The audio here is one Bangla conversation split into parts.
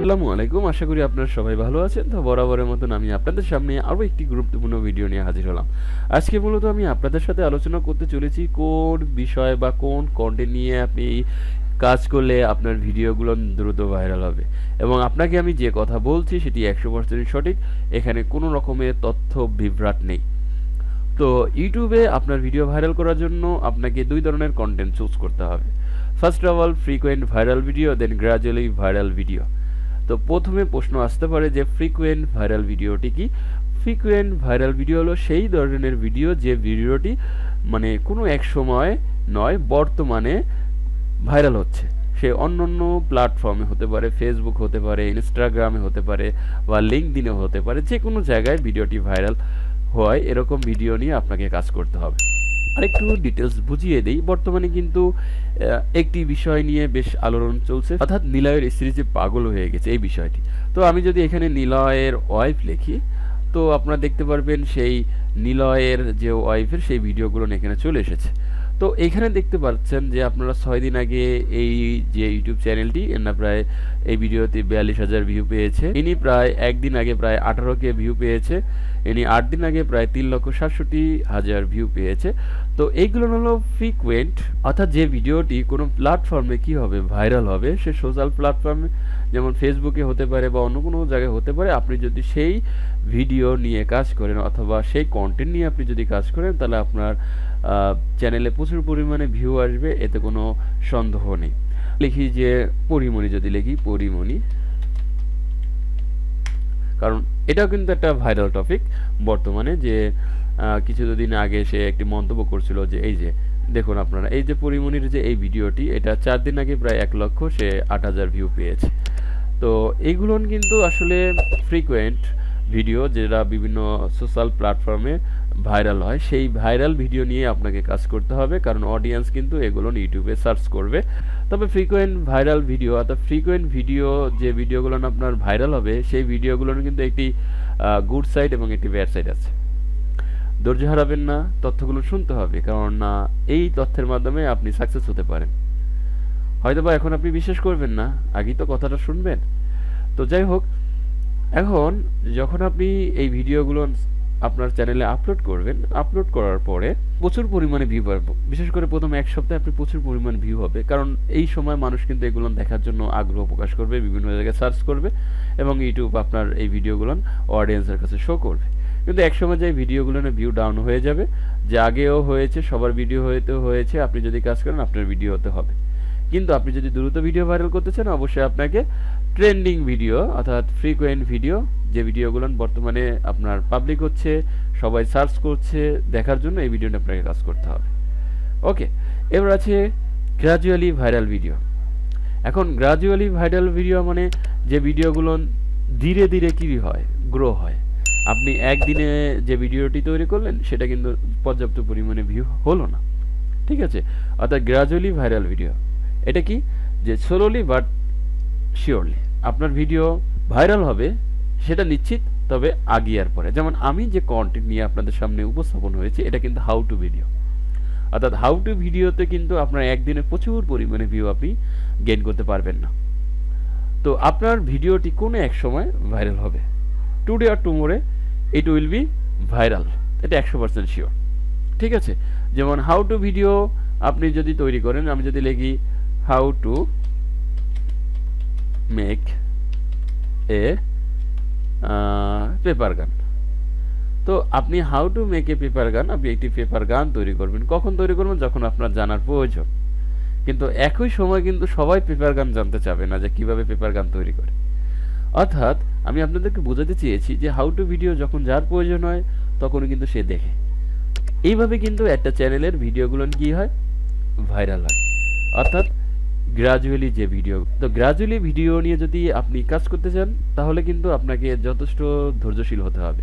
আসসালামু আলাইকুম, আশা করি আপনারা সবাই ভালো আছেন। তো বরাবরের মতন আমি আপনাদের সামনে আরও একটি গুরুত্বপূর্ণ ভিডিও নিয়ে হাজির হলাম। আজকে মূলত আমি আপনাদের সাথে আলোচনা করতে চলেছি কোন বিষয় বা কোন কন্টেন্ট নিয়ে আপনি কাজ করলে আপনার ভিডিওগুলো দ্রুত ভাইরাল হবে, এবং আপনাকে আমি যে কথা বলছি সেটি 100% সঠিক। এখানে কোনো রকমের তথ্য বিভ্রাট নেই। তো ইউটিউবে আপনার ভিডিও ভাইরাল করার জন্য আপনাকে দুই ধরনের কন্টেন্ট চুজ করতে হবে। First of all frequent viral video, then gradually viral video. তো প্রথমে প্রশ্ন আসতে পারে যে ফ্রিকোয়েন্ট ভাইরাল ভিডিওটি কি? ফ্রিকোয়েন্ট ভাইরাল ভিডিও হলো সেই ধরনের ভিডিও যে ভিডিওটি মানে কোনো এক সময় নয়, বর্তমানে ভাইরাল হচ্ছে। সে অন্যান্য প্ল্যাটফর্মে হতে পারে, ফেসবুক হতে পারে, ইনস্টাগ্রামে হতে পারে, বা লিঙ্কডইনে হতে পারে। যে কোনো জায়গায় ভিডিওটি ভাইরাল হয়, এরকম ভিডিও নিয়ে আপনাকে কাজ করতে হবে। আরেকটু ডিটেলস বুঝিয়ে দেই। বর্তমানে কিন্তু একটি বিষয় নিয়ে বেশ আলোড়ন চলছে, অর্থাৎ নিলয়ের স্ত্রী যে পাগল হয়ে গেছে এই বিষয়টি। তো আমি যদি এখানে নিলয়ের ওয়াইফ লিখি, তো আপনারা দেখতে পারবেন সেই নিলয়ের যে ওয়াইফের সেই ভিডিওগুলো এখানে চলে এসেছে। তো এখানে দেখতে পাচ্ছেন যে আপনারা 6 দিন আগে এই যে ইউটিউব চ্যানেলটি, এনা প্রায় এই ভিডিওতে 42,000 ভিউ পেয়েছে। ইনি প্রায় একদিন আগে প্রায় 18K ভিউ পেয়েছে। ইনি 8 দিন আগে প্রায় 3,67,000 ভিউ পেয়েছে। তো এইগুলো হলো ফ্রিকোয়েন্ট, অর্থাৎ যে ভিডিওটি কোনো প্ল্যাটফর্মে কি হবে, ভাইরাল হবে। সে সোশ্যাল প্ল্যাটফর্মে যেমন ফেসবুকে হতে পারে বা অন্য কোনো জায়গায় হতে পারে। আপনি যদি সেই ভিডিও নিয়ে কাজ করেন অথবা সেই কন্টেন্ট নিয়ে আপনি যদি কাজ করেন, তাহলে আপনার চ্যানেলে প্রচুর পরিমাণে ভিউ আসবে, এতে কোনো সন্দেহ নেই। লিখি যে পরিমণি, যদি লিখি পরিমণি, কারণ এটাও কিন্তু একটা ভাইরাল টপিক বর্তমানে। যে কিছুদিন আগে সে একটি মন্তব্য করছিল যে এই যে দেখুন আপনারা, এই যে পরিমণির যে এই ভিডিওটি, এটা 4 দিন আগে প্রায় 1 লক্ষ সে 8,000 ভিউ পেয়েছে। তো এইগুলো কিন্তু আসলে ফ্রিকোয়েন্ট ভিডিও, যেটা বিভিন্ন সোশ্যাল প্ল্যাটফর্মে ভাইরাল হয়। সেই ভাইরাল ভিডিও নিয়ে আপনাকে কাজ করতে হবে, কারণ অডিয়েন্স কিন্তু এগুলো ইউটিউবে সার্চ করবে। তবে ফ্রিকোয়েন্ট ভাইরাল ভিডিও, অর্থাৎ ফ্রিকোয়েন্ট ভিডিও যে ভিডিওগুলো আপনার ভাইরাল হবে, সেই ভিডিওগুলোর কিন্তু একটি গুড সাইড এবং একটি ব্যাড সাইড আছে। ধৈর্য হারাবেন না, তথ্যগুলো শুনতে হবে, কারণ এই তথ্যের মাধ্যমে আপনি সাকসেস হতে পারেন। হয়তোবা এখন আপনি বিশ্বাস করবেন না, আগেই তো কথাটা শুনবেন। তো যাই হোক, এখন যখন আপনি এই ভিডিওগুলো আপনার চ্যানেলে আপলোড করবেন, আপলোড করার পরে প্রচুর পরিমাণে ভিউ পাবে। বিশেষ করে প্রথম 1 সপ্তাহে আপনি প্রচুর পরিমাণ ভিউ হবে, কারণ এই সময় মানুষ কিন্তু এগুলো দেখার জন্য আগ্রহ প্রকাশ করবে, বিভিন্ন জায়গায় সার্চ করবে, এবং ইউটিউব আপনার এই ভিডিওগুলো অডিয়েন্সের কাছে শো করবে। কিন্তু এক সময় যে ভিডিওগুলো ভিউ ডাউন হয়ে যাবে, যে আগেও হয়েছে, সবার ভিডিও হয়েছে। আপনি যদি কাজ করেন, আপনার ভিডিও হতে হবে। কিন্তু আপনি যদি দ্রুত ভিডিও ভাইরাল করতে চান, অবশ্যই আপনাকে ট্রেন্ডিং ভিডিও, অর্থাৎ ফ্রিকোয়েন্ট ভিডিও, যে ভিডিওগুলো বর্তমানে আপনার পাবলিক হচ্ছে, সবাই সার্চ করছে দেখার জন্য, এই ভিডিওটা আপনাকে কাজ করতে হবে। ওকে, এবার আছে গ্র্যাজুয়ালি ভাইরাল ভিডিও। এখন গ্র্যাজুয়ালি ভাইরাল ভিডিও মানে যে ভিডিওগুলো ধীরে ধীরে কি হয়, গ্রো হয়। আপনি একদিনে যে ভিডিওটি তৈরি করলেন, সেটা কিন্তু পর্যাপ্ত পরিমাণে ভিউ হলো না, ঠিক আছে? অর্থাৎ গ্র্যাজুয়ালি ভাইরাল ভিডিও এটা কি, যে স্লোলি বাট শিওরলি আপনার ভিডিও ভাইরাল হবে, সেটা নিশ্চিত, তবে আগিয়ার পরে। যেমন আমি যে কন্টেন্ট নিয়ে আপনাদের সামনে উপস্থাপন হয়েছে, এটা কিন্তু হাউ টু ভিডিও। অর্থাৎ হাউ টু ভিডিওতে কিন্তু আপনার একদিনে প্রচুর পরিমাণে ভিউ আপনি গেইন করতে পারবেন না। তো আপনার ভিডিওটি কোনো এক সময় ভাইরাল হবে, টুডে আর tomorrow it will be viral, এটা 100% শিওর, ঠিক আছে? যেমন হাউ টু ভিডিও আপনি যদি তৈরি করেন, আমি যদি লিখি how to make a paper গান, তো আপনি how to make a paper গান, আপনি একটি পেপার গান তৈরি করবেন। কখন তৈরি করবেন? যখন আপনার জানার প্রয়োজন। কিন্তু একই সময় কিন্তু সবাই পেপার গান জানতে চাবে না, যে কিভাবে পেপার গান তৈরি করে। অর্থাৎ আমি আপনাদেরকে বোঝাতে চেয়েছি যে হাউ টু ভিডিও যখন যার প্রয়োজন হয়, তখন কিন্তু সে দেখে। এইভাবে কিন্তু একটা চ্যানেলের ভিডিওগুলো কি হয়, ভাইরাল হয়। অর্থাৎ গ্র্যাজুয়ালি যে ভিডিও, তো গ্র্যাজুয়ালি ভিডিও নিয়ে যদি আপনি কাজ করতে চান, তাহলে কিন্তু আপনাকে যথেষ্ট ধৈর্যশীল হতে হবে।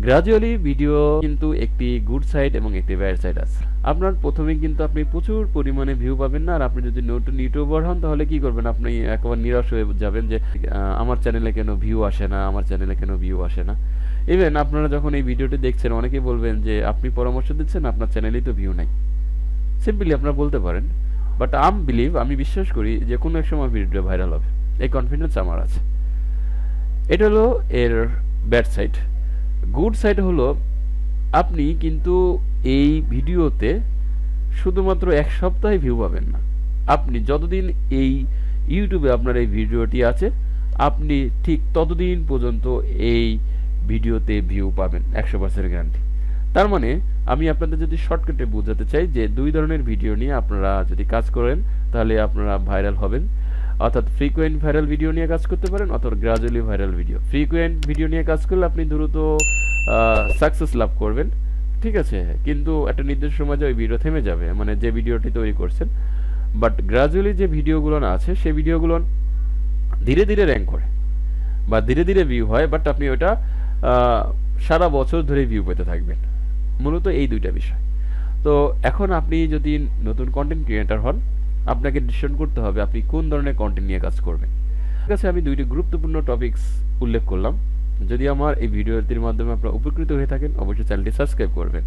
গ্র্যাজুয়ালি ভিডিও কিন্তু একটি গুড সাইড এবং একটি ব্যাড সাইড আছে। আপনার প্রথমে কিন্তু আপনি প্রচুর পরিমাণে ভিউ পাবেন না, আর আপনি যদি নতুন ইউটিউবার হন, তাহলে কি করবেন, আপনি একেবারে নিরাশ হয়ে যাবেন যে আমার চ্যানেলে কেন ভিউ আসে না, আমার চ্যানেলে কেন ভিউ আসে না। ইভেন আপনারা যখন এই ভিডিওটি দেখছেন, অনেকেই বলবেন যে আপনি পরামর্শ দিচ্ছেন, আপনার চ্যানেলেই তো ভিউ নাই। সিম্পলি আপনারা বলতে পারেন, বাট আমি বিশ্বাস করি যে কোনো এক সময় ভিডিও ভাইরাল হবে, এই কনফিডেন্স আমার আছে। এটা হলো এর ব্যাড সাইড। গুড সাইড হলো আপনি কিন্তু এই ভিডিওতে শুধুমাত্র এক সপ্তাহে ভিউ পাবেন না। আপনি যতদিন এই ইউটিউবে আপনার এই ভিডিওটি আছে, আপনি ঠিক ততদিন পর্যন্ত এই ভিডিওতে ভিউ পাবেন, 100% গ্যারান্টি। তার মানে আমি আপনাদের যদি শর্টকাটে বোঝাতে চাই যে দুই ধরনের ভিডিও নিয়ে আপনারা যদি কাজ করেন তাহলে আপনারা ভাইরাল হবেন। অর্থাৎ ফ্রিকোয়েন্ট ভাইরাল ভিডিও নিয়ে কাজ করতে পারেন অথবা gradually viral video. Frequent video নিয়ে কাজ করলে আপনি দ্রুত সাকসেস লাভ করবেন, ঠিক আছে, কিন্তু একটা নির্দিষ্ট সময় ওই ভিডিও থেমে যাবে, মানে যে ভিডিওটি তৈরি করছেন। বাট গ্রাজুয়ালি যে ভিডিওগুলো আছে সেই ভিডিওগুলো ধীরে ধীরে র্যাঙ্ক করে বা ধীরে ধীরে ভিউ হয়, বাট আপনি ওটা সারা বছর ধরে ভিউ পেতে থাকবেন। মূলত এই দুইটা বিষয়। তো এখন আপনি যদি নতুন কন্টেন্ট ক্রিয়েটর হন, আপনাকে ডিসিশন করতে হবে আপনি কোন ধরনের কন্টেন্ট নিয়ে কাজ করবেন। ঠিক আছে, আমি দুইটি গুরুত্বপূর্ণ টপিকস উল্লেখ করলাম। যদি আমার এই ভিডিওটির মাধ্যমে আপনারা উপকৃত হয়ে থাকেন, অবশ্যই চ্যানেলটি সাবস্ক্রাইব করবেন।